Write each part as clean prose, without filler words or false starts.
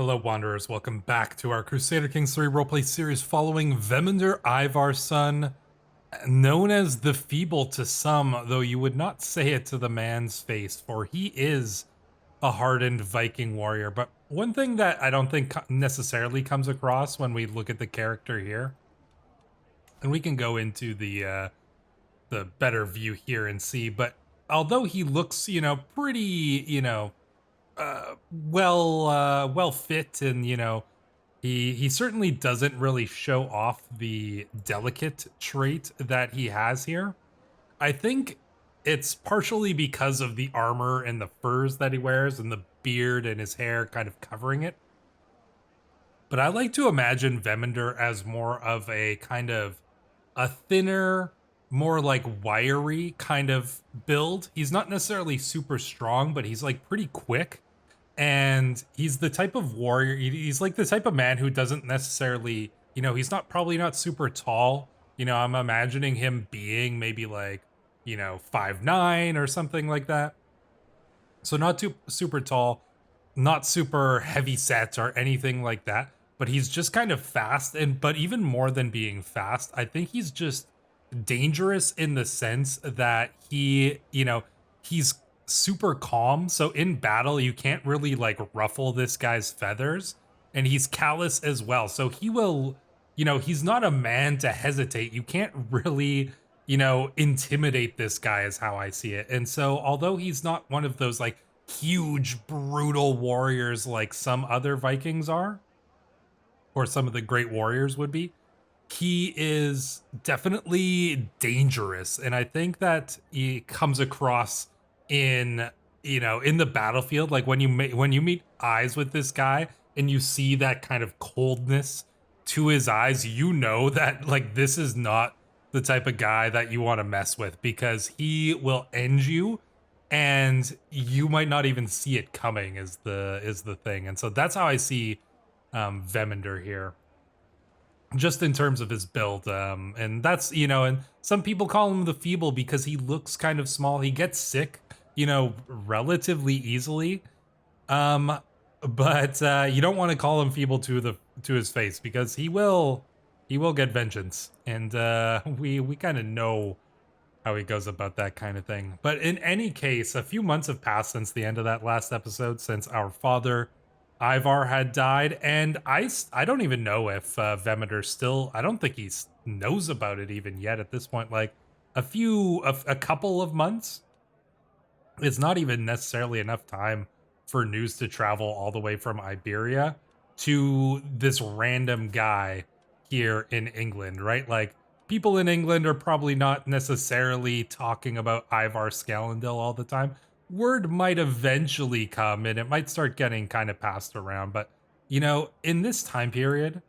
Hello, Wanderers. Welcome back to our Crusader Kings 3 roleplay series following Veminder Ivar's son, known as the Feeble to some, though you would not say it to the man's face, for he is a hardened Viking warrior. But one thing that I don't think necessarily comes across when we look at the character here, and we can go into the better view here and see, but although he looks, pretty, well fit, and he certainly doesn't really show off the delicate trait that he has here. I think it's partially because of the armor and the furs that he wears and the beard and his hair kind of covering it. But I like to imagine Veminder as more of a kind of a thinner, more like wiry kind of build. He's not necessarily super strong, but he's like pretty quick. And he's the type of warrior, he's like the type of man who doesn't necessarily, he's not probably not super tall. I'm imagining him being maybe like, 5'9" or something like that. So not too super tall, not super heavy set or anything like that, but he's just kind of fast. But even more than being fast, I think he's just dangerous in the sense that he's super calm. So in battle, you can't really like ruffle this guy's feathers, and he's callous as well. So he will, he's not a man to hesitate. You can't really, intimidate this guy, is how I see it. And so although he's not one of those like huge brutal warriors like some other Vikings are, or some of the great warriors would be, he is definitely dangerous. And I think that he comes across in in the battlefield, like when you meet eyes with this guy and you see that kind of coldness to his eyes, that like this is not the type of guy that you want to mess with, because he will end you and you might not even see it coming, is the thing. And so that's how I see Veminder here, just in terms of his build. And that's, and some people call him the Feeble because he looks kind of small. He gets sick, relatively easily. But you don't want to call him Feeble to his face, because he will get vengeance. And we kind of know how he goes about that kind of thing. But in any case, a few months have passed since the end of that last episode, since our father Ivar had died, and I don't even know if Veminder still, I don't think he knows about it even yet at this point. Like a couple of months, it's not even necessarily enough time for news to travel all the way from Iberia to this random guy here in England, right? Like, people in England are probably not necessarily talking about Ivar Scallendale all the time. Word might eventually come and it might start getting kind of passed around, but in this time period,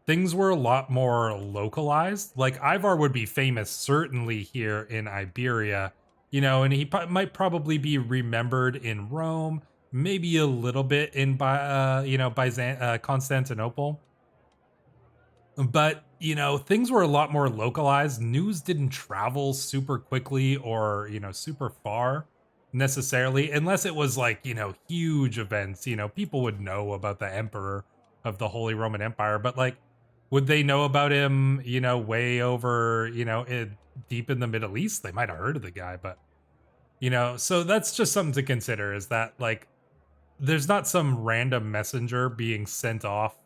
things were a lot more localized. Like, Ivar would be famous certainly here in Iberia, and he might probably be remembered in Rome, maybe a little bit in Constantinople. But things were a lot more localized. News didn't travel super quickly or super far necessarily, unless it was like huge events. People would know about the emperor of the Holy Roman Empire, but like, would they know about him way over deep in the Middle East? They might have heard of the guy, but so that's just something to consider, is that like there's not some random messenger being sent off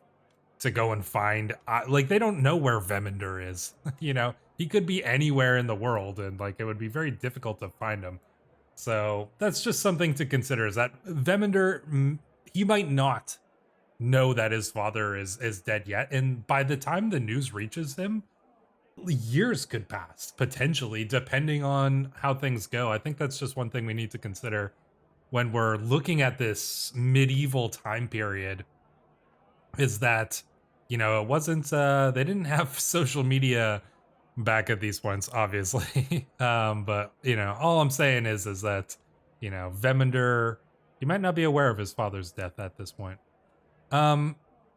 to go and find, like, they don't know where Veminder is. He could be anywhere in the world, and like it would be very difficult to find him. So that's just something to consider, is that Veminder, he might not know that his father is dead yet, and by the time the news reaches him, years could pass, potentially, depending on how things go. I think that's just one thing we need to consider when we're looking at this medieval time period, is that it wasn't they didn't have social media back at these points, obviously. But all I'm saying is that Veminder, he might not be aware of his father's death at this point.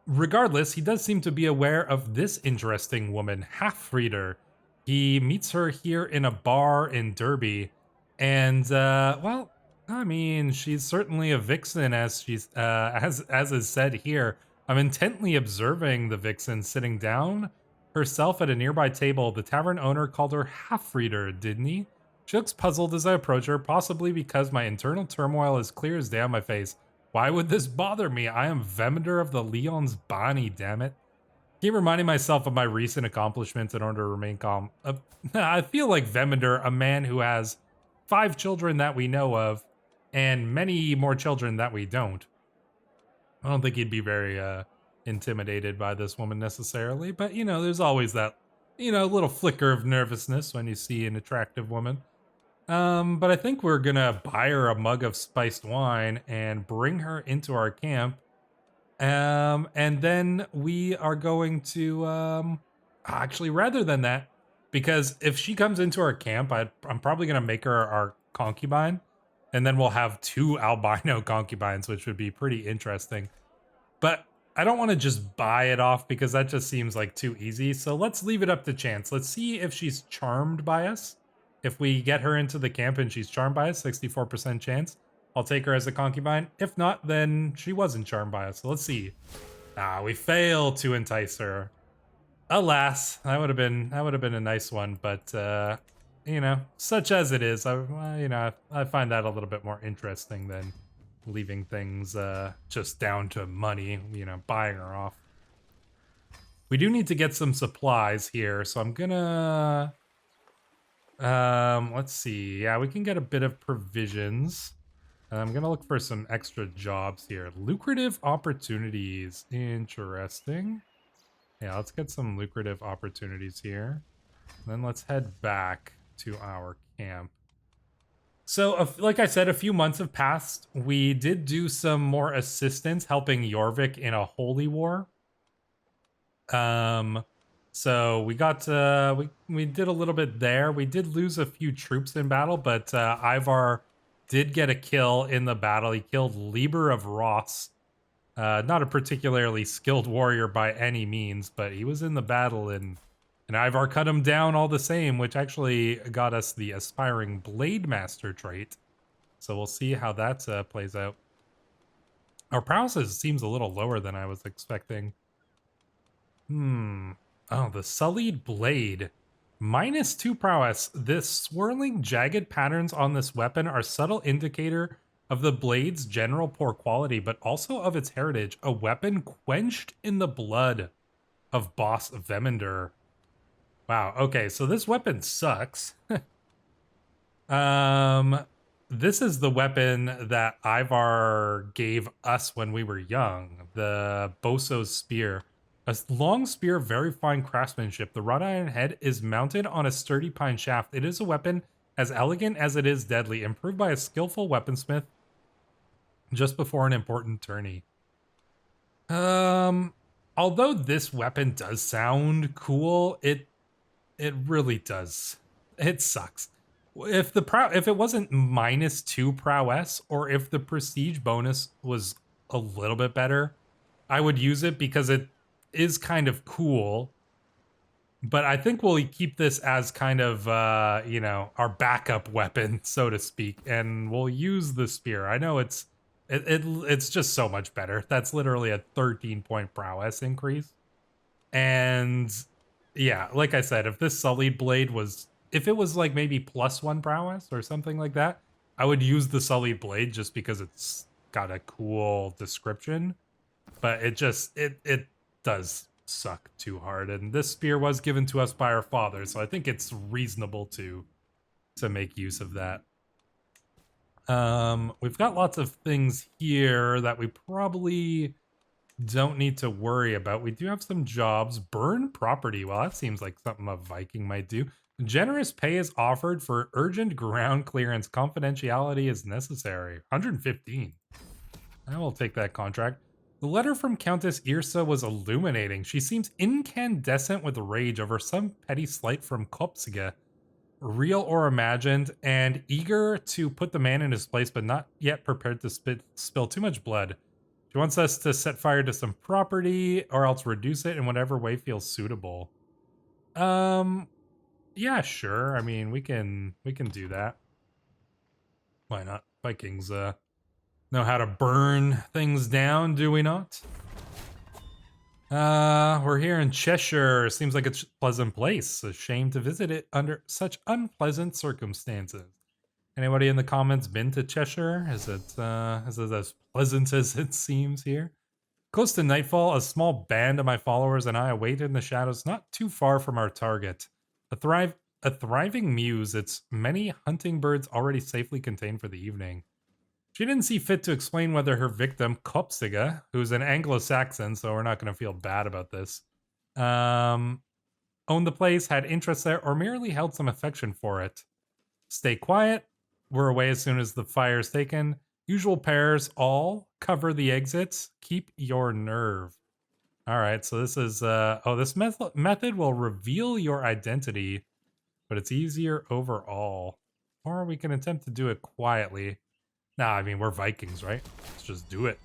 Regardless, he does seem to be aware of this interesting woman, Halfreader. He meets her here in a bar in Derby, and well, I mean, she's certainly a vixen, as she's as is said here. I'm intently observing the vixen sitting down herself at a nearby table. The tavern owner called her Halfreader, didn't he? She looks puzzled as I approach her, possibly because my internal turmoil is clear as day on my face. Why would this bother me? I am Vemender of the Leon's Bonnie, damn it. Keep reminding myself of my recent accomplishments in order to remain calm. I feel like Vemender, a man who has 5 children that we know of, and many more children that we don't. I don't think he'd be very intimidated by this woman necessarily, but you know, there's always that, you know, little flicker of nervousness when you see an attractive woman. But I think we're gonna buy her a mug of spiced wine and bring her into our camp. And then we are going to actually, rather than that, because if she comes into our camp, I'm probably gonna make her our concubine, and then we'll have 2 albino concubines, which would be pretty interesting. But I don't want to just buy it off because that just seems like too easy. So let's leave it up to chance. Let's see if she's charmed by us. If we get her into the camp and she's charmed by us, 64% chance, I'll take her as a concubine. If not, then she wasn't charmed by us. So let's see. We fail to entice her. Alas, that would have been a nice one, but you know, such as it is, I find that a little bit more interesting than leaving things just down to money, you know, buying her off. We do need to get some supplies here, so I'm gonna let's see. Yeah, we can get a bit of provisions. I'm gonna look for some extra jobs here. Lucrative opportunities. Interesting. Yeah, let's get some lucrative opportunities here. Then let's head back to our camp. So, like I said, a few months have passed. We did do some more assistance helping Jorvik in a holy war. So we got we did a little bit there. We did lose a few troops in battle, but Ivar did get a kill in the battle. He killed Lieber of Ross. Not a particularly skilled warrior by any means, but he was in the battle and Ivar cut him down all the same, which actually got us the Aspiring Blade Master trait. So we'll see how that plays out. Our prowess seems a little lower than I was expecting. Oh, the Sullied Blade. -2 prowess. The swirling, jagged patterns on this weapon are subtle indicator of the blade's general poor quality, but also of its heritage. A weapon quenched in the blood of Boss Vemender. Wow, okay, so this weapon sucks. This is the weapon that Ivar gave us when we were young, the Boso's Spear. A long spear of very fine craftsmanship. The wrought iron head is mounted on a sturdy pine shaft. It is a weapon as elegant as it is deadly, improved by a skillful weaponsmith just before an important tourney. Although this weapon does sound cool, it really does. It sucks. If it wasn't -2 prowess, or if the prestige bonus was a little bit better, I would use it because it is kind of cool. But I think we'll keep this as kind of you know, our backup weapon, so to speak, and we'll use the spear. I know it's just so much better. That's literally a 13-point prowess increase. And yeah, like I said, if this Sullied Blade was, if it was like maybe +1 prowess or something like that, I would use the Sullied Blade just because it's got a cool description. But it just, it does suck too hard. And this spear was given to us by our father, so I think it's reasonable to make use of that. We've got lots of things here that we probably don't need to worry about. We do have some jobs. Burn property. Well, that seems like something a Viking might do. Generous pay is offered for urgent ground clearance. Confidentiality is necessary. 115. I will take that contract. The letter from Countess Irsa was illuminating. She seems incandescent with rage over some petty slight from Kopsige, real or imagined, and eager to put the man in his place, but not yet prepared to spill too much blood. She wants us to set fire to some property, or else reduce it in whatever way feels suitable. Yeah, sure. I mean, we can do that. Why not? Vikings know how to burn things down, do we not? We're here in Cheshire. Seems like a pleasant place. A shame to visit it under such unpleasant circumstances. Anybody in the comments been to Cheshire? Is it as pleasant as it seems here? Close to nightfall, a small band of my followers and I waited in the shadows not too far from our target. A thriving muse, its many hunting birds already safely contained for the evening. She didn't see fit to explain whether her victim, Kopsiga, who's an Anglo-Saxon, so we're not going to feel bad about this, owned the place, had interest there, or merely held some affection for it. Stay quiet. We're away as soon as the fire's taken. Usual pairs all cover the exits. Keep your nerve. All right, so this is this method will reveal your identity, but it's easier overall. Or we can attempt to do it quietly. Nah, I mean, we're Vikings, right? Let's just do it.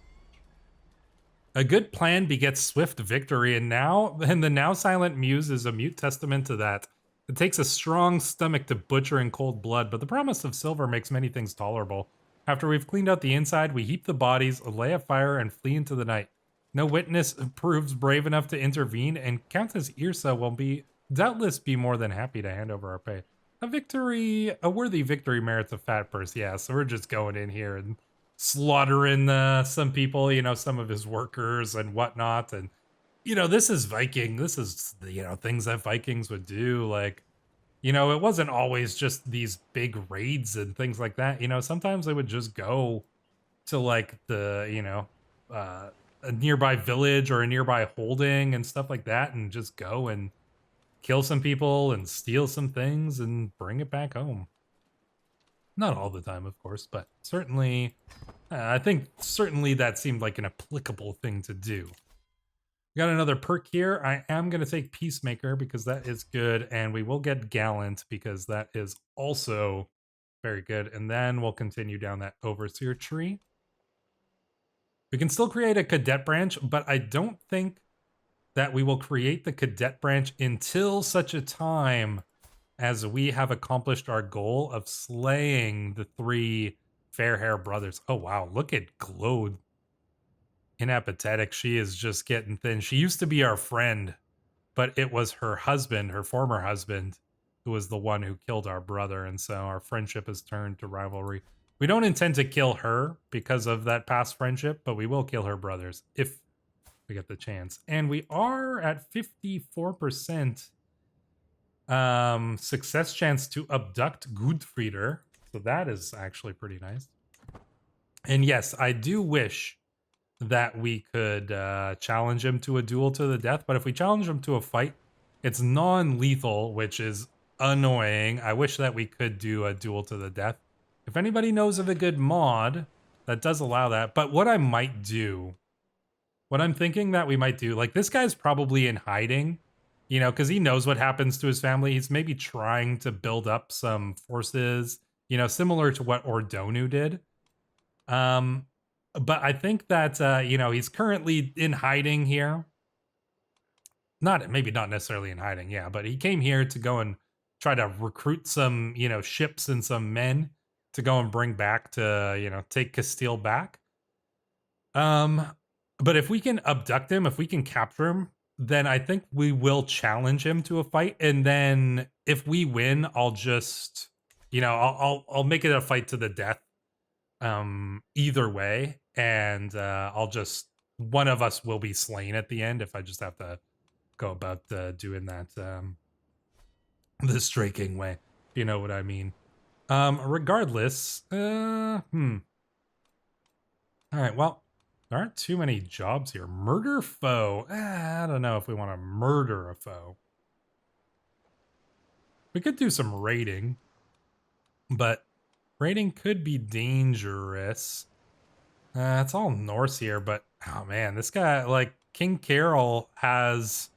A good plan begets swift victory, and the now silent muse is a mute testament to that. It takes a strong stomach to butcher in cold blood, but the promise of silver makes many things tolerable. After we've cleaned out the inside, we heap the bodies, lay a fire, and flee into the night. No witness proves brave enough to intervene, and Countess Irsa will doubtless be more than happy to hand over our pay. A worthy victory merits a fat purse, yeah, so we're just going in here and slaughtering some people, some of his workers and whatnot, and this is Viking. This is, things that Vikings would do. Like, it wasn't always just these big raids and things like that. Sometimes they would just go to like a nearby village or a nearby holding and stuff like that and just go and kill some people and steal some things and bring it back home. Not all the time, of course, but certainly, I think certainly that seemed like an applicable thing to do. Got another perk here. I am going to take Peacemaker because that is good, and we will get Gallant because that is also very good. And then we'll continue down that Overseer tree. We can still create a Cadet branch, but I don't think that we will create the Cadet branch until such a time as we have accomplished our goal of slaying the 3 fair hair brothers. Oh, wow. Look at Glowed. Inapathetic. She is just getting thin. She used to be our friend, but it was her husband, her former husband, who was the one who killed our brother. And so our friendship has turned to rivalry. We don't intend to kill her because of that past friendship, but we will kill her brothers if we get the chance. And we are at 54% success chance to abduct Gudfrieder. So that is actually pretty nice. And yes, I do wish that we could challenge him to a duel to the death, but if we challenge him to a fight, it's non-lethal, which is annoying. I wish that we could do a duel to the death. If anybody knows of a good mod that does allow that, but what I'm thinking that we might do, like, this guy's probably in hiding, because he knows what happens to his family. He's maybe trying to build up some forces, similar to what Ordonu did. But I think that, he's currently in hiding here. Maybe not necessarily in hiding, yeah, but he came here to go and try to recruit some, ships and some men to go and bring back to, take Castile back. But if we can abduct him, if we can capture him, then I think we will challenge him to a fight. And then if we win, I'll just, I'll make it a fight to the death. Either way, and one of us will be slain at the end if I just have to go about doing that the striking way, if you know what I mean. Regardless, all right, well, there aren't too many jobs here. Murder foe. I don't know if we want to murder a foe. We could do some raiding, but raiding could be dangerous. It's all Norse here, but oh man, this guy, like, King Carol has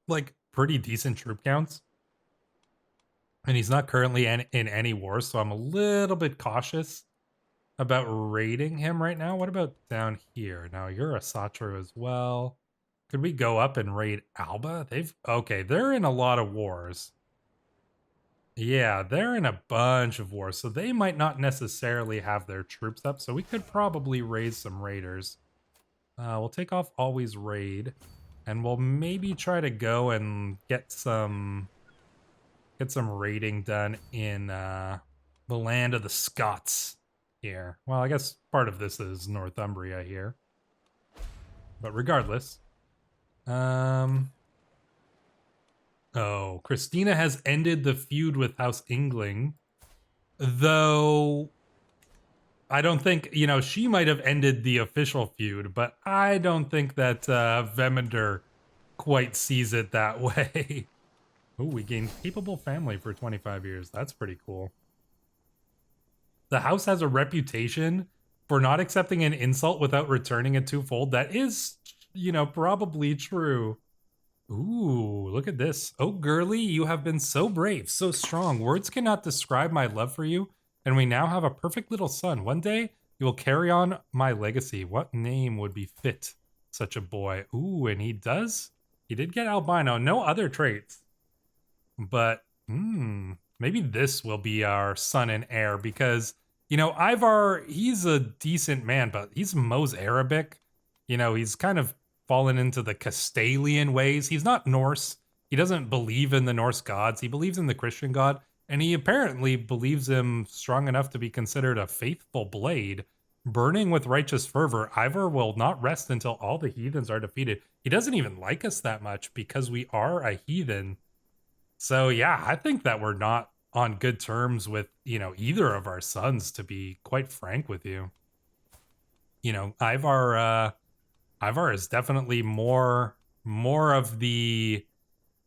like pretty decent troop counts. And he's not currently in any wars, so I'm a little bit cautious about raiding him right now. What about down here? Now, you're a Satru as well. Could we go up and raid Alba? They're in a lot of wars. Yeah, they're in a bunch of wars, so they might not necessarily have their troops up, so we could probably raise some raiders. We'll take off always raid, and we'll maybe try to go and get some raiding done in the land of the Scots here. Well, I guess part of this is Northumbria here. But regardless, oh, Christina has ended the feud with House Ingling, though I don't think, she might have ended the official feud, but I don't think that Vemender quite sees it that way. Oh, we gained capable family for 25 years. That's pretty cool. The house has a reputation for not accepting an insult without returning it twofold. That is, probably true. Ooh, look at this. Oh, girly, you have been so brave, so strong. Words cannot describe my love for you, and we now have a perfect little son. One day, you will carry on my legacy. What name would be fit such a boy? Ooh, and he does? He did get albino. No other traits. But, maybe this will be our son and heir because, Ivar, he's a decent man, but he's Mos Arabic. He's kind of fallen into the Castalian ways. He's not Norse. He doesn't believe in the Norse gods. He believes in the Christian God, and he apparently believes him strong enough to be considered a faithful blade. Burning with righteous fervor, Ivar will not rest until all the heathens are defeated. He doesn't even like us that much because we are a heathen. So yeah, I think that we're not on good terms with, either of our sons, to be quite frank with you. Ivar is definitely more of the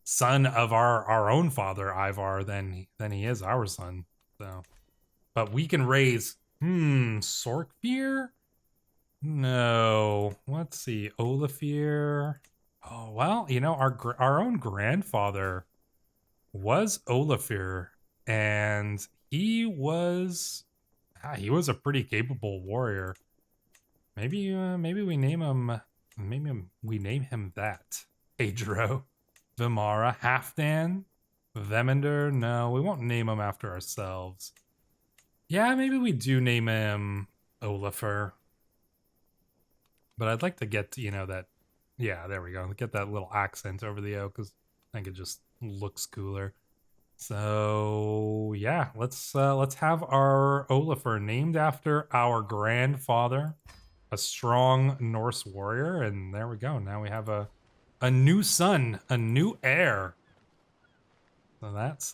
son of our own father, Ivar, than he is our son. So, but we can raise Sorkfear? No. Let's see. Olafir. Oh, well, our own grandfather was Olafir, and he was a pretty capable warrior. Maybe we name him that. Pedro, Vimara, Halfdan, Vemender. No, we won't name him after ourselves. Yeah, maybe we do name him Olafir. But I'd like to get that. Yeah, there we go. Get that little accent over the O because I think it just looks cooler. So yeah, let's have our Olafir named after our grandfather, a strong Norse warrior, and there we go. Now we have a new son, a new heir. So that's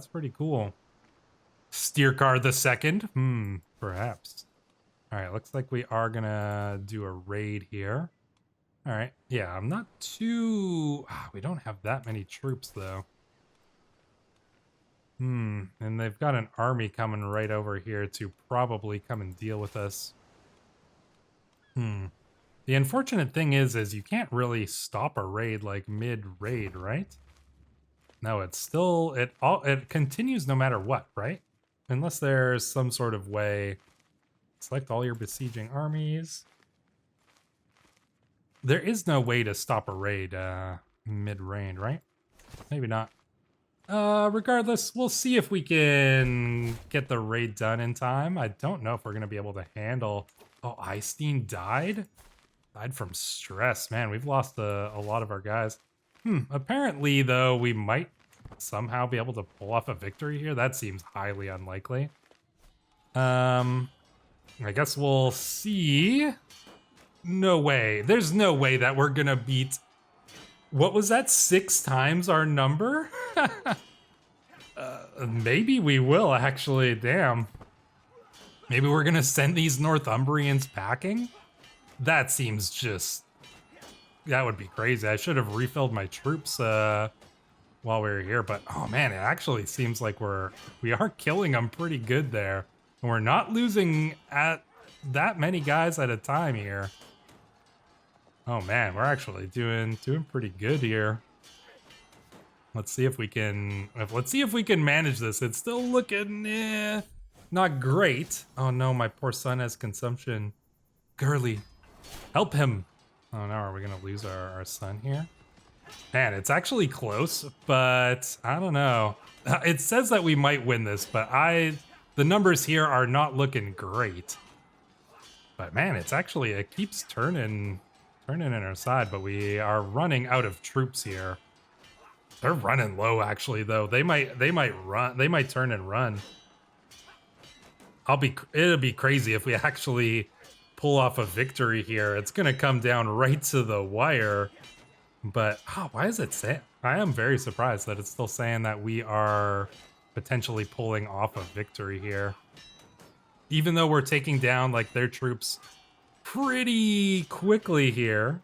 pretty cool. Steercar the second? Perhaps. All right, looks like we are gonna do a raid here. All right, yeah, I'm not too... we don't have that many troops, though. And they've got an army coming right over here to probably come and deal with us. The unfortunate thing is you can't really stop a raid, like, mid-raid, right? No, it's still... It continues no matter what, right? Unless there's some sort of way... Select all your besieging armies... There is no way to stop a raid mid-raid, right? Maybe not. Regardless, we'll see if we can get the raid done in time. I don't know if we're going to be able to handle... Oh, Eystein died? Died from stress. Man, we've lost a lot of our guys. Apparently, though, we might somehow be able to pull off a victory here. That seems highly unlikely. I guess we'll see... No way. There's no way that we're gonna beat... What was that? 6 times our number? Maybe we will, actually. Damn. Maybe we're gonna send these Northumbrians packing? That seems just... That would be crazy. I should have refilled my troops while we were here. But, oh man, it actually seems like we are killing them pretty good there. And we're not losing at that many guys at a time here. Oh man, we're actually doing pretty good here. Let's see if we can manage this. It's still looking not great. Oh no, my poor son has consumption. Girly, help him. Oh no, are we gonna lose our son here? Man, it's actually close, but I don't know. It says that we might win this, but the numbers here are not looking great. But man, it's actually, it keeps turning in our side, but we are running out of troops here. They're running low actually though. They might run, they might turn and run. It'll be crazy if we actually pull off a victory here. It's gonna come down right to the wire. But why is it saying? I am very surprised that it's still saying that we are potentially pulling off a victory here. Even though we're taking down like their troops pretty quickly here.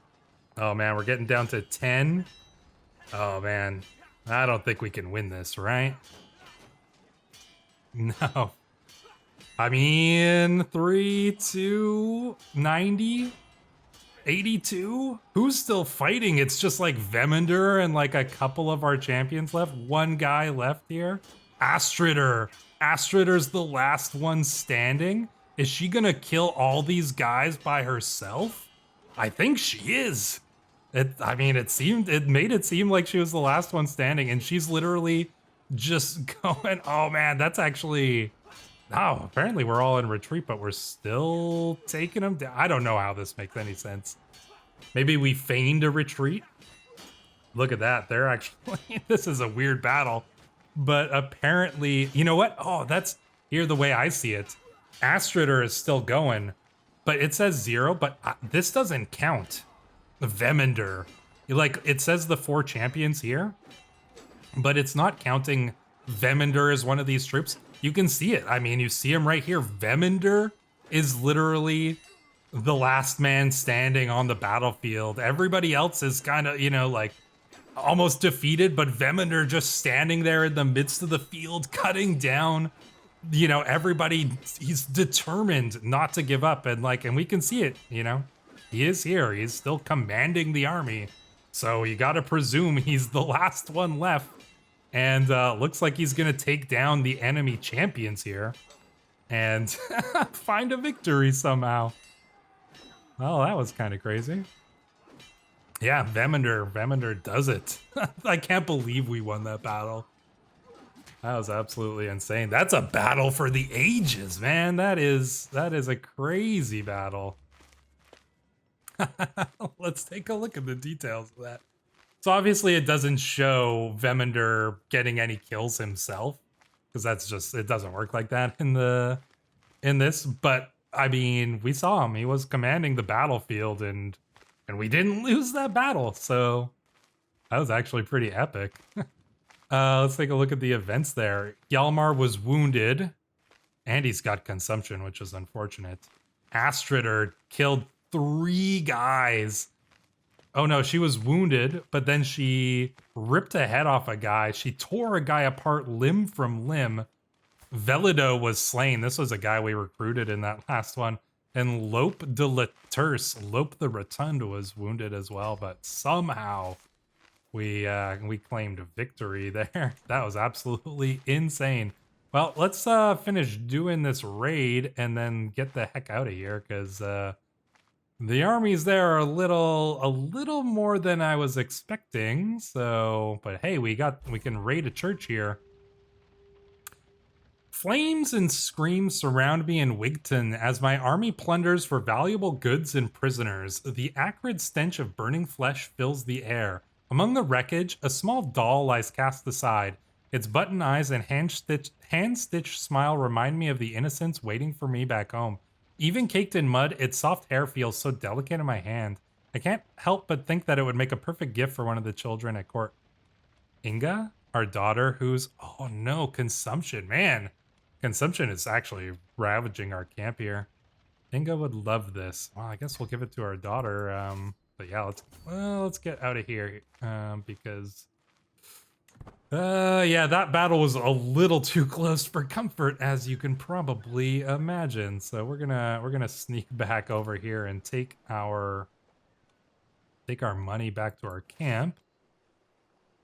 Oh man, we're getting down to 10. Oh man, I don't think we can win this, right? No. I mean, 3, 2, 90, 82? Who's still fighting? It's just like Vemender and like a couple of our champions left. One guy left here. Halfreader. Halfreader's the last one standing. Is she gonna kill all these guys by herself? I think she is. It made it seem like she was the last one standing, and she's literally just going, oh man, that's actually... Oh, apparently we're all in retreat, but we're still taking them down. I don't know how this makes any sense. Maybe we feigned a retreat? Look at that. They're actually... This is a weird battle. But apparently... You know what? Oh, that's... Here, the way I see it. Halfreader is still going, but it says 0, but this doesn't count. Vemender. Like, it says the 4 champions here, but it's not counting Vemender as one of these troops. You can see it. I mean, you see him right here. Vemender is literally the last man standing on the battlefield. Everybody else is kind of, you know, like almost defeated, but Vemender just standing there in the midst of the field, cutting down, you know, everybody. He's determined not to give up. And like, and we can see it, you know, he is here. He's still commanding the army. So you got to presume he's the last one left. And looks like he's going to take down the enemy champions here and find a victory somehow. Well, that was kind of crazy. Yeah, Vemender does it. I can't believe we won that battle. That was absolutely insane. That's a battle for the ages, man. That is a crazy battle. Let's take a look at the details of that. So obviously it doesn't show Vemender getting any kills himself, because that's just, it doesn't work like that in this. But I mean, we saw him. He was commanding the battlefield, and we didn't lose that battle. So that was actually pretty epic. Let's take a look at the events there. Hjalmar was wounded, and he's got consumption, which is unfortunate. Halfreader killed 3 guys. Oh no, she was wounded, but then she ripped a head off a guy. She tore a guy apart limb from limb. Velido was slain. This was a guy we recruited in that last one. And Lope de la Terce, Lope the Rotund, was wounded as well, but somehow we claimed victory there. That was absolutely insane. Well, let's finish doing this raid and then get the heck out of here, because the armies there are a little more than I was expecting. So, but hey, we can raid a church here. Flames and screams surround me in Wigton as my army plunders for valuable goods and prisoners. The acrid stench of burning flesh fills the air. Among the wreckage, a small doll lies cast aside. Its button eyes and hand-stitched smile remind me of the innocents waiting for me back home. Even caked in mud, its soft hair feels so delicate in my hand. I can't help but think that it would make a perfect gift for one of the children at court. Inga, our daughter, who's... Oh no, consumption. Man, consumption is actually ravaging our camp here. Inga would love this. Well, I guess we'll give it to our daughter. But yeah, let's get out of here because... yeah, that battle was a little too close for comfort, as you can probably imagine. So we're gonna sneak back over here and take our money back to our camp,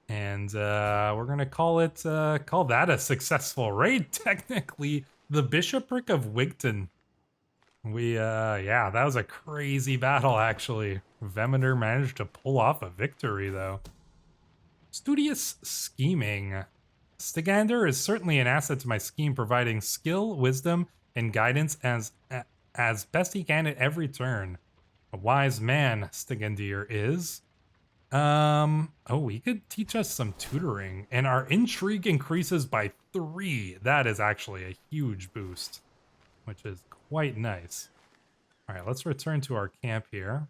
and we're gonna call that a successful raid. Technically, the Bishopric of Wigton. Yeah, that was a crazy battle actually. Vemender managed to pull off a victory though. Studious scheming. Stigander is certainly an asset to my scheme, providing skill, wisdom, and guidance as best he can at every turn. A wise man, Stigandir is. Oh, he could teach us some tutoring, and our intrigue increases by 3. That is actually a huge boost, which is quite nice. All right, let's return to our camp here.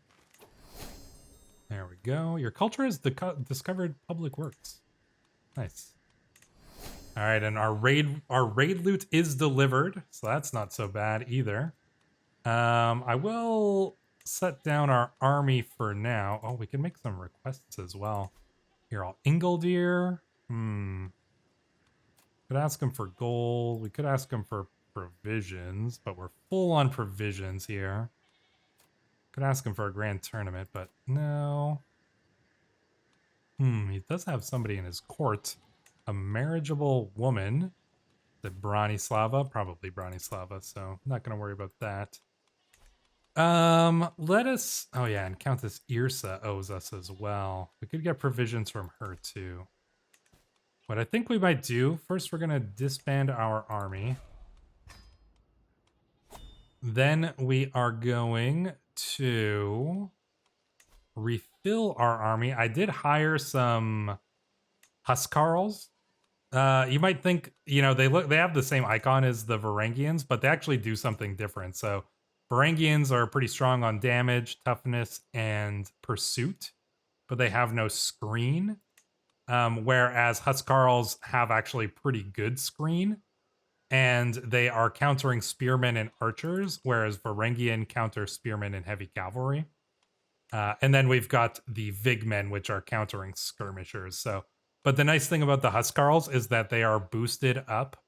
There we go. Your culture has discovered public works. Nice. All right, and our raid loot is delivered, so that's not so bad either. I will set down our army for now. Oh, we can make some requests as well. Here, I'll Ingoldir. Could ask him for gold. We could ask him for provisions, but we're full on provisions here. Could ask him for a grand tournament, but no. He does have somebody in his court. A marriageable woman. The Branislava? Probably Branislava, so not going to worry about that. Let us... Oh, yeah, and Countess Irsa owes us as well. We could get provisions from her, too. What I think we might do, first we're going to disband our army. Then we are going to refill our army. I did hire some Huskarls. You might think, you know, they have the same icon as the Varangians, but they actually do something different. So Varangians are pretty strong on damage, toughness, and pursuit, but they have no screen. Whereas Huskarls have actually pretty good screen, and they are countering spearmen and archers, whereas Varangian counter spearmen and heavy cavalry. And then we've got the Vigmen, which are countering skirmishers. So, but the nice thing about the Huskarls is that they are boosted up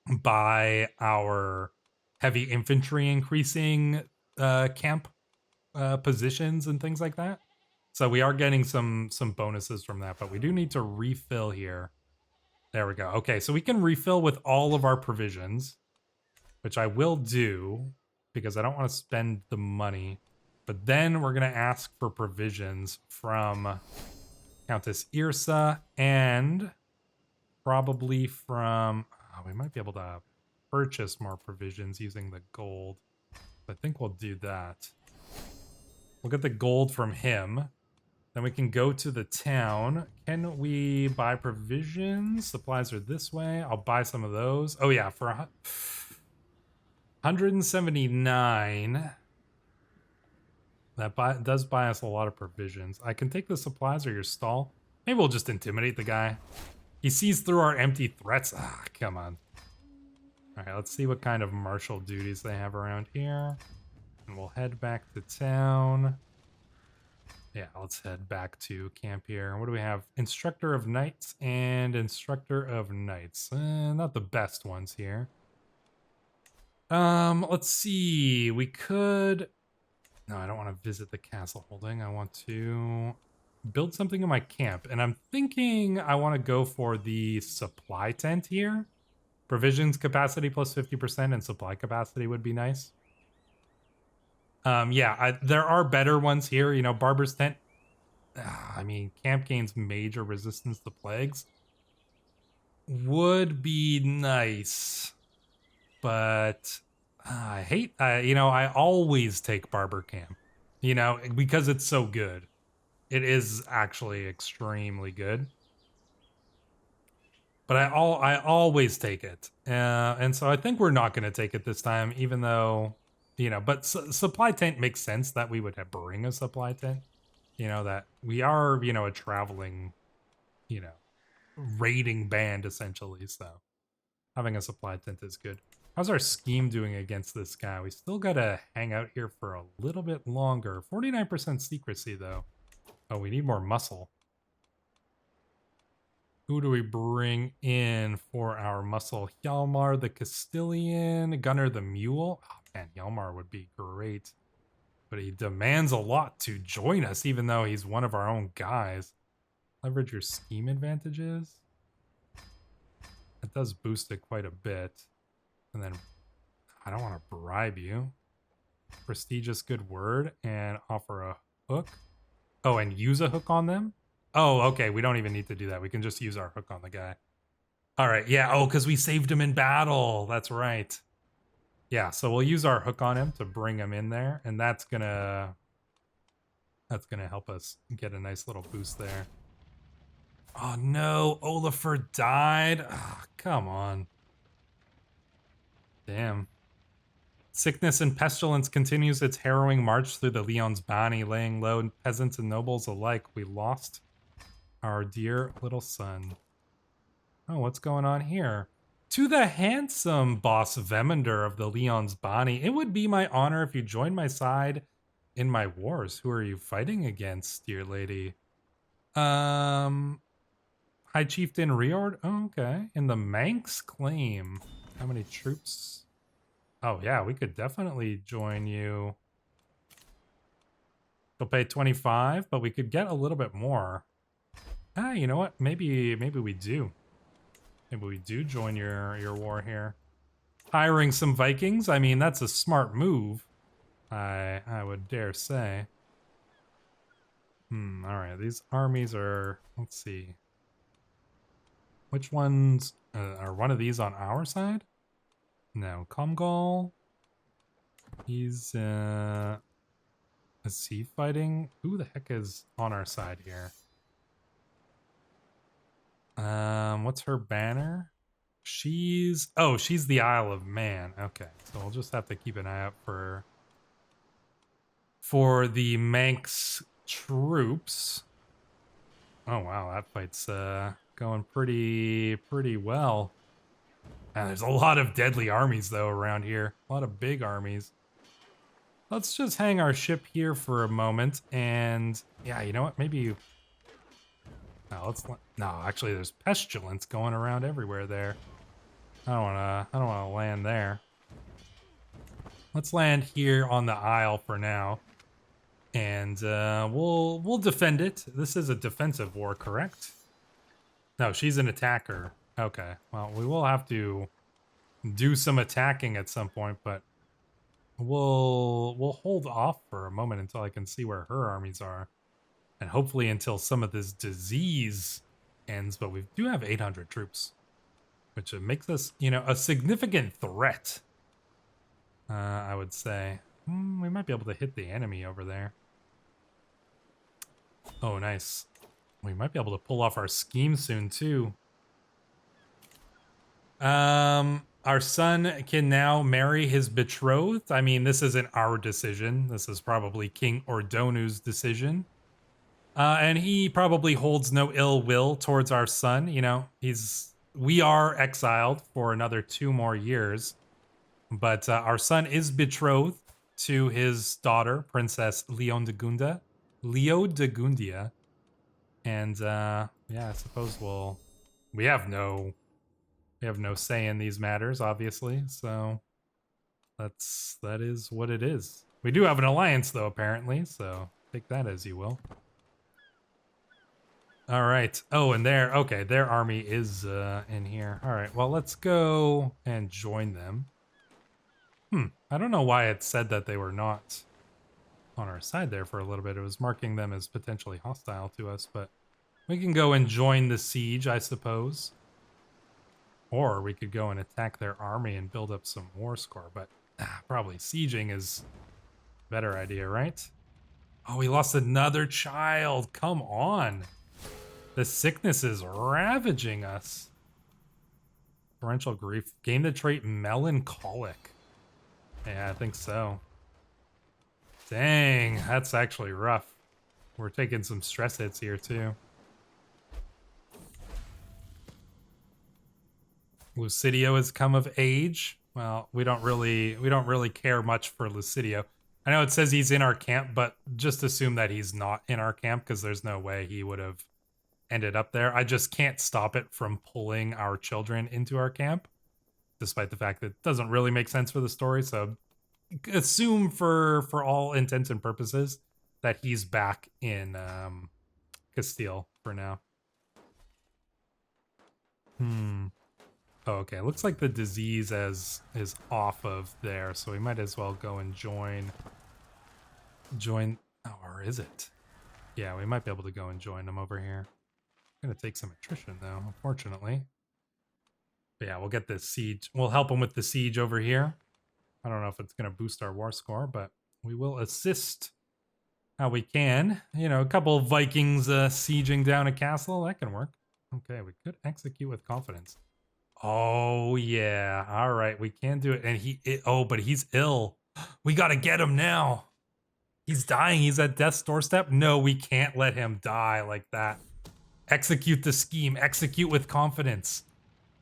by our heavy infantry increasing camp positions and things like that. So we are getting some bonuses from that, but we do need to refill here. There we go. Okay, so we can refill with all of our provisions, which I will do because I don't want to spend the money. But then we're going to ask for provisions from Countess Irsa and probably from... Oh, we might be able to purchase more provisions using the gold. I think we'll do that. We'll get the gold from him. Then we can go to the town. Can we buy provisions? Supplies are this way. I'll buy some of those. Oh, yeah, for 179. That does buy us a lot of provisions. I can take the supplies or your stall. Maybe we'll just intimidate the guy. He sees through our empty threats. Ah, come on. All right, let's see what kind of martial duties they have around here. And we'll head back to town. Yeah, let's head back to camp here. What do we have? Instructor of Knights and Instructor of Knights. Not the best ones here. Let's see. We could... No, I don't want to visit the castle holding. I want to build something in my camp. And I'm thinking I want to go for the supply tent here. Provisions capacity plus 50% and supply capacity would be nice. Yeah, there are better ones here. You know, Barber's Tent. I mean, camp gains major resistance to plagues. Would be nice. But I hate, you know, I always take Barber Camp. You know, because it's so good. It is actually extremely good. But I always take it. And so I think we're not going to take it this time, even though... You know, but supply tent makes sense that we would have bring a supply tent. You know, that we are, you know, a traveling, you know, raiding band, essentially. So having a supply tent is good. How's our scheme doing against this guy? We still got to hang out here for a little bit longer. 49% secrecy, though. Oh, we need more muscle. Who do we bring in for our muscle? Hjalmar the Castilian, Gunnar the Mule. Oh, man, Hjalmar would be great. But he demands a lot to join us, even though he's one of our own guys. Leverage your scheme advantages. It does boost it quite a bit. And then, I don't want to bribe you. Prestigious good word and offer a hook. Oh, and use a hook on them? Oh, okay. We don't even need to do that. We can just use our hook on the guy. All right. Yeah. Oh, because we saved him in battle. That's right. Yeah. So we'll use our hook on him to bring him in there, and that's gonna help us get a nice little boost there. Oh no, Olafur died. Oh, come on. Damn. Sickness and pestilence continues its harrowing march through the Leon's Bani, laying low peasants and nobles alike. We lost our dear little son. Oh, what's going on here? To the handsome boss Vemender of the Leon's Bani, it would be my honor if you joined my side in my wars. Who are you fighting against, dear lady? High Chieftain Riord? Oh, okay. In the Manx claim. How many troops? Oh, yeah, we could definitely join you. They'll pay 25, but we could get a little bit more. Ah, you know what? Maybe we do. Maybe we do join your war here. Hiring some Vikings? I mean, that's a smart move. I would dare say. Alright, these armies are... Let's see. Which ones... are one of these on our side? No, Comgal. He's, is he fighting? Who the heck is on our side here? What's her banner? She's the Isle of Man. Okay, so we'll just have to keep an eye out for the Manx troops. Oh wow, that fight's going pretty well. There's a lot of deadly armies though around here. A lot of big armies. Let's just hang our ship here for a moment, and yeah, you know what? Maybe. No, actually, there's pestilence going around everywhere there. I don't wanna land there. Let's land here on the Isle for now, and we'll defend it. This is a defensive war, correct? No, she's an attacker. Okay, well, we will have to do some attacking at some point, but we'll hold off for a moment until I can see where her armies are, and hopefully until some of this disease ends. But we do have 800 troops, which makes us, a significant threat. I would say we might be able to hit the enemy over there. Oh, nice. We might be able to pull off our scheme soon too. Our son can now marry his betrothed. I mean, this isn't our decision. This is probably King Ordonu's decision. And he probably holds no ill will towards our son. We are exiled for another 2 more years. But our son is betrothed to his daughter, Princess Leondegundia. And yeah, I suppose we have no say in these matters, obviously. So that is what it is. We do have an alliance though, apparently, so take that as you will. All right. Oh, and their army is in here. All right. Well, let's go and join them. I don't know why it said that they were not on our side there for a little bit. It was marking them as potentially hostile to us, but we can go and join the siege, I suppose. Or we could go and attack their army and build up some war score, but probably sieging is a better idea, right? Oh, we lost another child. Come on. The sickness is ravaging us. Torrential grief. Gain the trait melancholic. Yeah, I think so. Dang, that's actually rough. We're taking some stress hits here too. Lucidio has come of age. Well, we don't really care much for Lucidio. I know it says he's in our camp, but just assume that he's not in our camp because there's no way he would have ended up there. I just can't stop it from pulling our children into our camp, despite the fact that it doesn't really make sense for the story. So assume for all intents and purposes that he's back in Castile for now. Oh, okay, looks like the disease is off of there, so we might as well go and join. Oh, or is it? Yeah, we might be able to go and join them over here. Gonna take some attrition though, unfortunately. But yeah, we'll get this siege. We'll help them with the siege over here. I don't know if it's gonna boost our war score, but we will assist how we can. You know, a couple of Vikings sieging down a castle, that can work. Okay, we could execute with confidence. Oh yeah, all right, we can do it. And oh, but he's ill. We gotta get him now. He's dying. He's at death's doorstep. No, we can't let him die like that. Execute the scheme. Execute with confidence.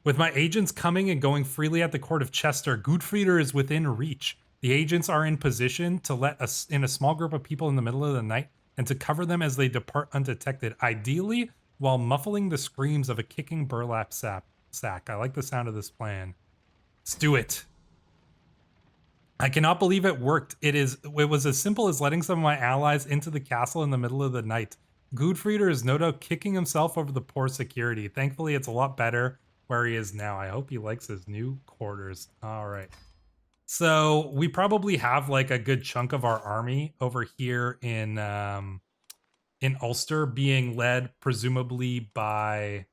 With my agents coming and going freely at the court of Chester, Gudfrieder is within reach. The agents are in position to let us in a small group of people in the middle of the night and to cover them as they depart undetected, ideally while muffling the screams of a kicking burlap sack. I like the sound of this plan. Let's do it. I cannot believe it worked. It was as simple as letting some of my allies into the castle in the middle of the night. Gudfrieder is no doubt kicking himself over the poor security. Thankfully, it's a lot better where he is now. I hope he likes his new quarters. All right. So we probably have like a good chunk of our army over here in Ulster, being led presumably by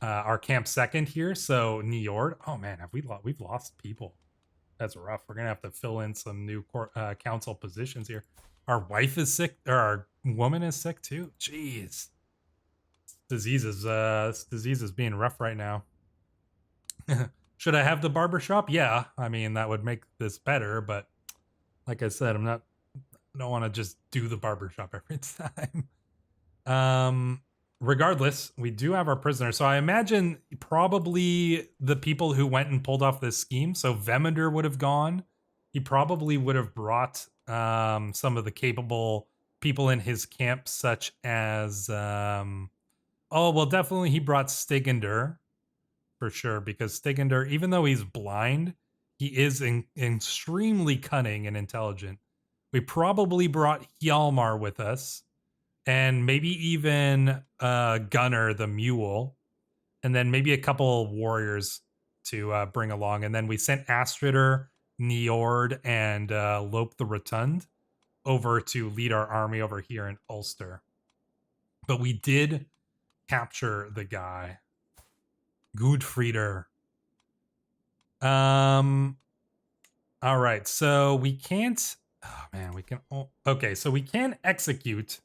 our camp second here. So Niord. Oh man, we've lost people. That's rough. We're gonna have to fill in some new council positions here. Our wife is sick, or our woman is sick too. Jeez, this disease is being rough right now. Should I have the barbershop? Yeah, I mean that would make this better, but like I said, I don't want to just do the barbershop every time. Regardless, we do have our prisoner. So I imagine probably the people who went and pulled off this scheme. So Veminder would have gone. He probably would have brought some of the capable people in his camp, such as oh well, definitely he brought Stigender for sure, because Stigender, even though he's blind, he is extremely cunning and intelligent. We probably brought Hjalmar with us, and maybe even Gunnar the mule, and then maybe a couple warriors to bring along. And then we sent Astrider, Niord, and Lope the Rotund over to lead our army over here in Ulster. But we did capture the guy, Gudfrieder. All right, so we can't. Oh man, we can. Okay, so we can execute.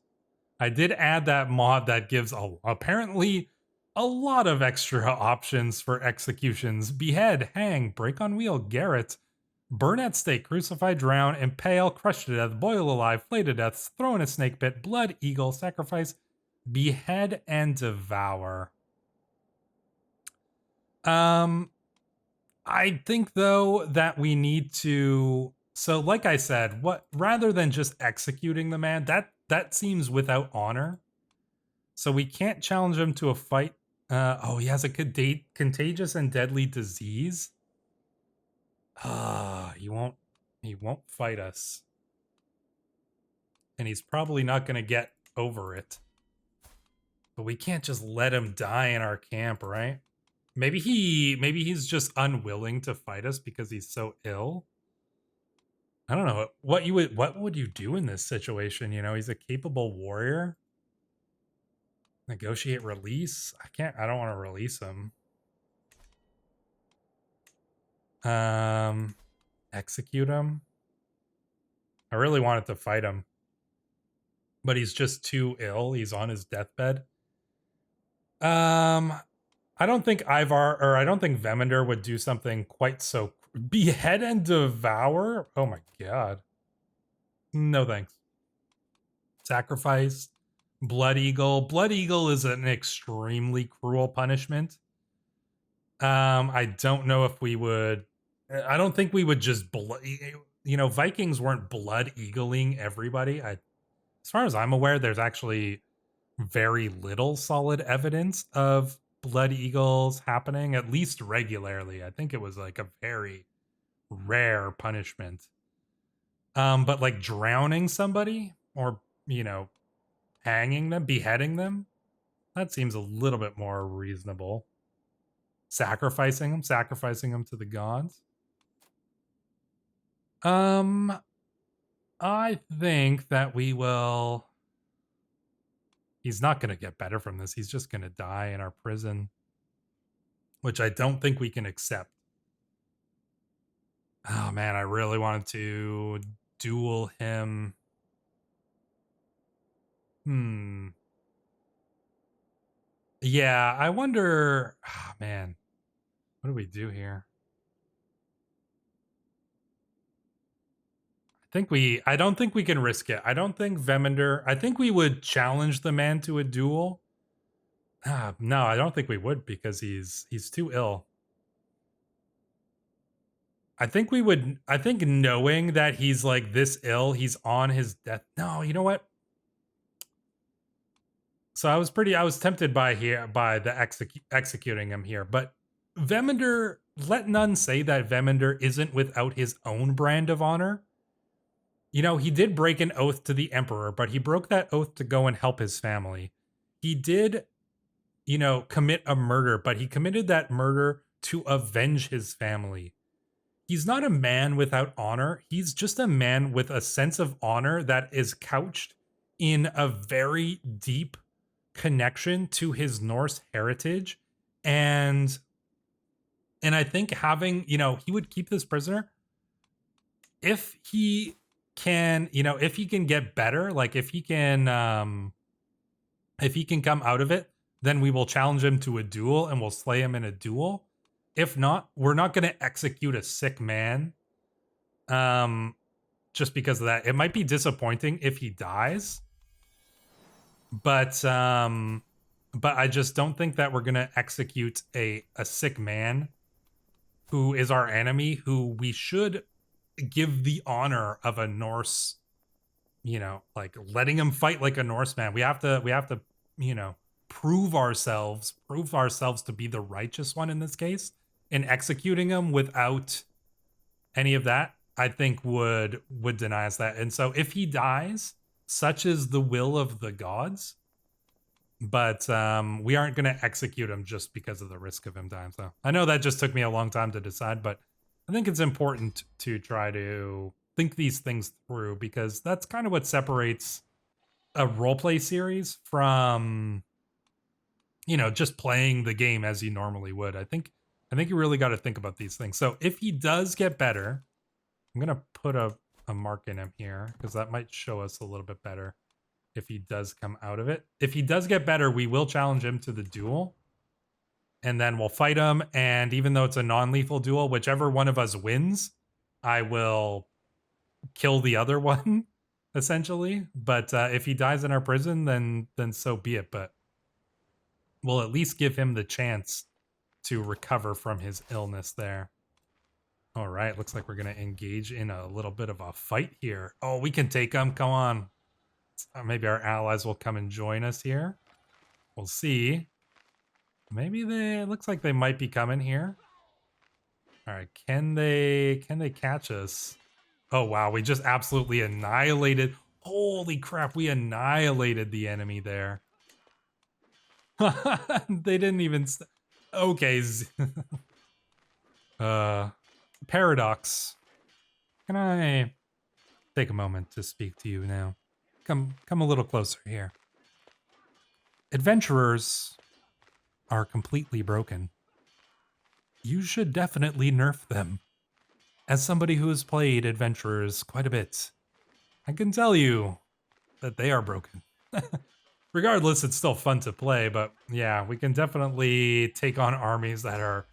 I did add that mod that gives apparently a lot of extra options for executions: behead, hang, break on wheel, garret, burn at stake, crucify, drown, impale, crush to death, boil alive, flay to death, throw in a snake pit, blood eagle, sacrifice, behead, and devour. I think though that we need to. So, like I said, rather than just executing the man, that seems without honor. So we can't challenge him to a fight. Oh, he has a contagious and deadly disease. He won't fight us. And he's probably not going to get over it. But we can't just let him die in our camp, right? Maybe he's just unwilling to fight us because he's so ill. I don't know what would you do in this situation? You know, he's a capable warrior. Negotiate release. I don't want to release him. Execute him. I really wanted to fight him, but he's just too ill. He's on his deathbed. I don't think Veminder would do something quite so. Behead and devour? Oh my god. No thanks. Sacrifice. Blood eagle. Blood eagle is an extremely cruel punishment. I don't know if we would. I don't think we would just Vikings weren't blood eagling everybody. As far as I'm aware, there's actually very little solid evidence of blood eagles happening, at least regularly. I think it was like a very rare punishment. But like drowning somebody or, hanging them, beheading them, that seems a little bit more reasonable. Sacrificing them to the gods. I think that we will He's not going to get better from this. He's just going to die in our prison, which I don't think we can accept. Oh man, I really wanted to duel him. Yeah, I wonder. Oh man, what do we do here? I don't think we can risk it. I don't think Veminder, I think we would challenge the man to a duel. No, I don't think we would because he's too ill. I think we would, I think knowing that he's like this ill, he's on his death. No, you know what? So I was tempted by the executing him here, but Veminder, let none say that Veminder isn't without his own brand of honor. You know, he did break an oath to the emperor, but he broke that oath to go and help his family. He did, you know, commit a murder, but he committed that murder to avenge his family. He's not a man without honor. He's just a man with a sense of honor that is couched in a very deep connection to his Norse heritage. And I think having, you know, he would keep this prisoner if he can, you know, if he can get better, like if he can come out of it, then we will challenge him to a duel and we'll slay him in a duel. If not, we're not going to execute a sick man. Just because of that. It might be disappointing if he dies. But I just don't think that we're going to execute a sick man who is our enemy, who we should give the honor of a Norse, you know, like letting him fight like a Norseman. We have to, you know, prove ourselves to be the righteous one in this case. And executing him without any of that, I think would deny us that. And so if he dies, such is the will of the gods. But we aren't going to execute him just because of the risk of him dying. So I know that just took me a long time to decide, but I think it's important to try to think these things through because that's kind of what separates a roleplay series from, you know, just playing the game as you normally would. I think you really got to think about these things. So if he does get better, I'm going to put a mark in him here because that might show us a little bit better if he does come out of it. If he does get better, we will challenge him to the duel. And then we'll fight him. And even though it's a non-lethal duel, whichever one of us wins, I will kill the other one, essentially. But if he dies in our prison, then so be it. But we'll at least give him the chance to recover from his illness there. All right, looks like we're going to engage in a little bit of a fight here. Oh, we can take him. Come on. Maybe our allies will come and join us here. We'll see. Maybe it looks like they might be coming here. All right, can they catch us? Oh, wow, we just absolutely annihilated. Holy crap, we annihilated the enemy there. They didn't even... Okay. Paradox. Can I take a moment to speak to you now? Come a little closer here. Adventurers are completely broken. You should definitely nerf them. As somebody who has played adventurers quite a bit, I can tell you that they are broken. Regardless, it's still fun to play, but yeah, we can definitely take on armies that are,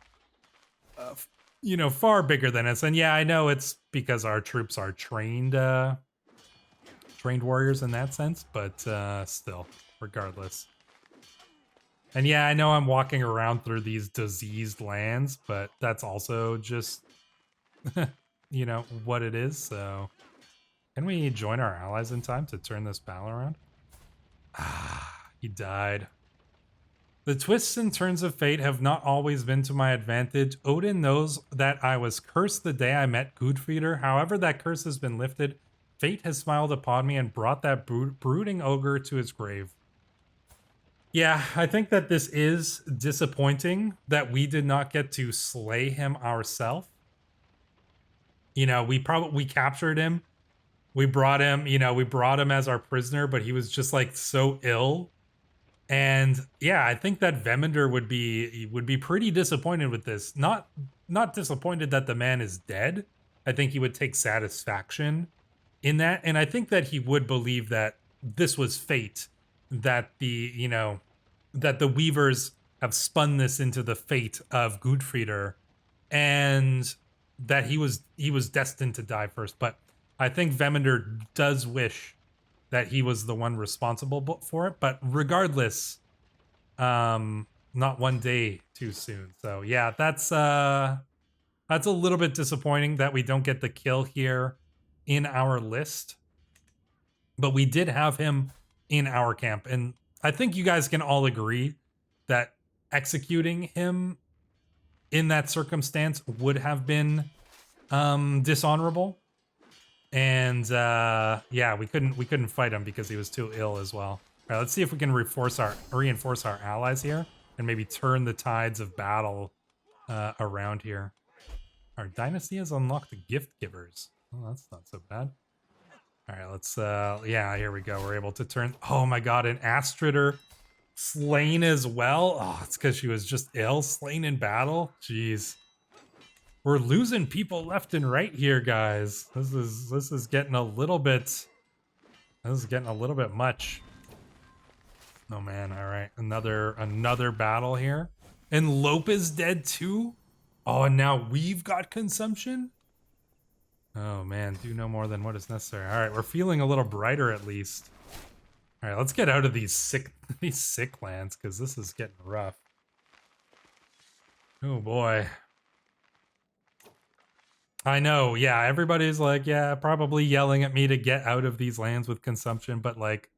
you know, far bigger than us. And yeah, I know it's because our troops are trained warriors in that sense, but still, regardless. And yeah, I know I'm walking around through these diseased lands, but that's also just, you know, what it is. So can we join our allies in time to turn this battle around? Ah, he died. The twists and turns of fate have not always been to my advantage. Odin knows that I was cursed the day I met Gudfrider. However, that curse has been lifted. Fate has smiled upon me and brought that brooding ogre to his grave. Yeah, I think that this is disappointing that we did not get to slay him ourselves. You know, we captured him. We brought him, you know, we brought him as our prisoner, but he was just like so ill And yeah, I think that Veminder would be pretty disappointed with this. Not disappointed that the man is dead. I think he would take satisfaction in that, and I think that he would believe that this was fate, that that the Weavers have spun this into the fate of Gudfrieder, and that he was destined to die first. But I think Veminder does wish that he was the one responsible for it. But regardless, not one day too soon. So yeah, that's a little bit disappointing that we don't get the kill here in our list. But we did have him in our camp, and I think you guys can all agree that executing him in that circumstance would have been dishonorable. And yeah, we couldn't fight him because he was too ill as well. All right, let's see if we can reinforce our allies here and maybe turn the tides of battle around here. Our dynasty has unlocked the gift givers. Oh, that's not so bad. All right, let's yeah, here we go. We're able to turn. Oh my god, an Astrider slain as well. Oh, it's because she was just ill, slain in battle. Jeez. We're losing people left and right here, guys. This is getting a little bit. This is getting a little bit much. Oh man! All right, another battle here, and Lope is dead too. Oh, and now we've got consumption. Oh man, do no more than what is necessary. All right, we're feeling a little brighter at least. All right, let's get out of these sick lands because this is getting rough. Oh boy. I know, yeah, everybody's like, yeah, probably yelling at me to get out of these lands with consumption, but like,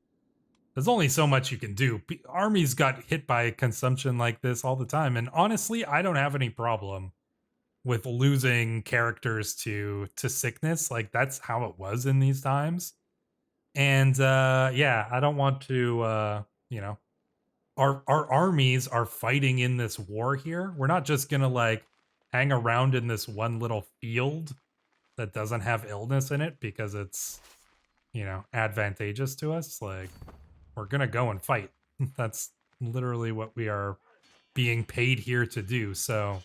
there's only so much you can do. Armies got hit by consumption like this all the time, and honestly, I don't have any problem with losing characters to sickness. Like, that's how it was in these times. And yeah, I don't want to, you know, our armies are fighting in this war here. We're not just gonna like hang around in this one little field that doesn't have illness in it because it's, you know, advantageous to us. Like, we're gonna go and fight. That's literally what we are being paid here to do. So,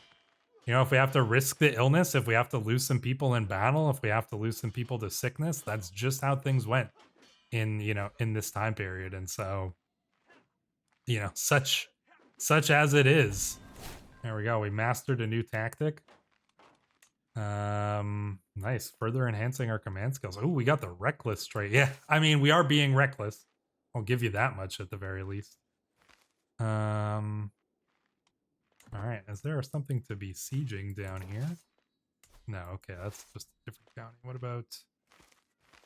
you know, if we have to risk the illness, if we have to lose some people in battle, if we have to lose some people to sickness, that's just how things went in, you know, in this time period. And so, you know, such as it is. There we go. We mastered a new tactic. Nice. Further enhancing our command skills. Oh, we got the reckless trait. Yeah, I mean, we are being reckless. I'll give you that much at the very least. All right. Is there something to be sieging down here? No. Okay, that's just a different county. What about?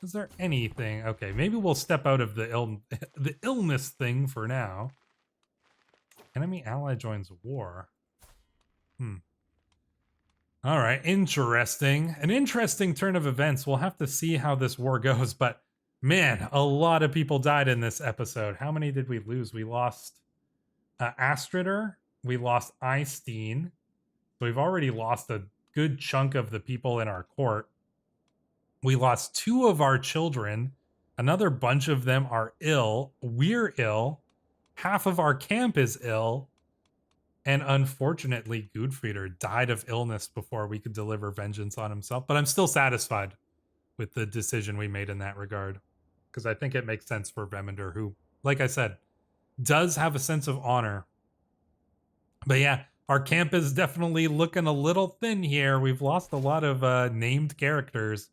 Is there anything? Okay, maybe we'll step out of the the illness thing for now. Enemy ally joins war. All right, interesting. An interesting turn of events. We'll have to see how this war goes, but man, a lot of people died in this episode. How many did we lose? We lost Astrider. We lost Eystein. So we've already lost a good chunk of the people in our court. We lost 2 of our children. Another bunch of them are ill. We're ill. Half of our camp is ill. And unfortunately, Gudfrieder died of illness before we could deliver vengeance on himself. But I'm still satisfied with the decision we made in that regard. Because I think it makes sense for Veminder, who, like I said, does have a sense of honor. But yeah, our camp is definitely looking a little thin here. We've lost a lot of named characters.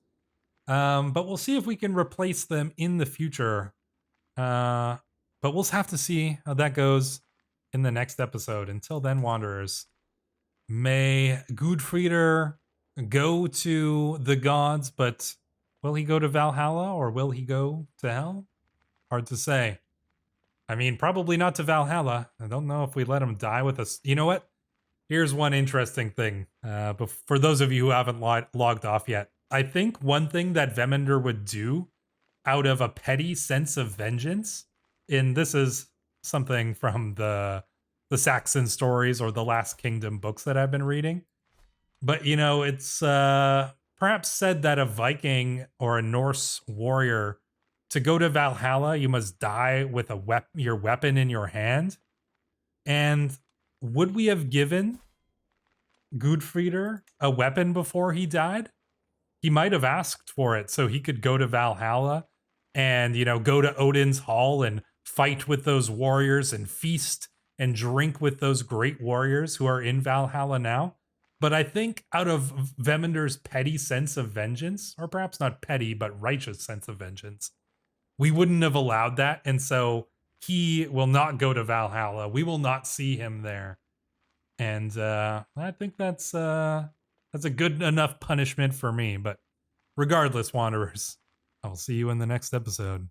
But we'll see if we can replace them in the future. But we'll have to see how that goes in the next episode. Until then, Wanderers, may Gudfrieder go to the gods, but will he go to Valhalla or will he go to hell? Hard to say. I mean, probably not to Valhalla. I don't know if we let him die with us. You know what? Here's one interesting thing. But for those of you who haven't logged off yet, I think one thing that Veminder would do out of a petty sense of vengeance, and this is something from the Saxon stories or the Last Kingdom books that I've been reading. But, you know, it's perhaps said that a Viking or a Norse warrior to go to Valhalla, you must die with your weapon in your hand. And would we have given Gudfrieder a weapon before he died? He might have asked for it so he could go to Valhalla and, go to Odin's Hall and fight with those warriors and feast and drink with those great warriors who are in Valhalla now. But I think out of Vemender's petty sense of vengeance, or perhaps not petty, but righteous sense of vengeance, we wouldn't have allowed that. And so he will not go to Valhalla. We will not see him there. And I think that's a good enough punishment for me. But regardless, Wanderers, I'll see you in the next episode.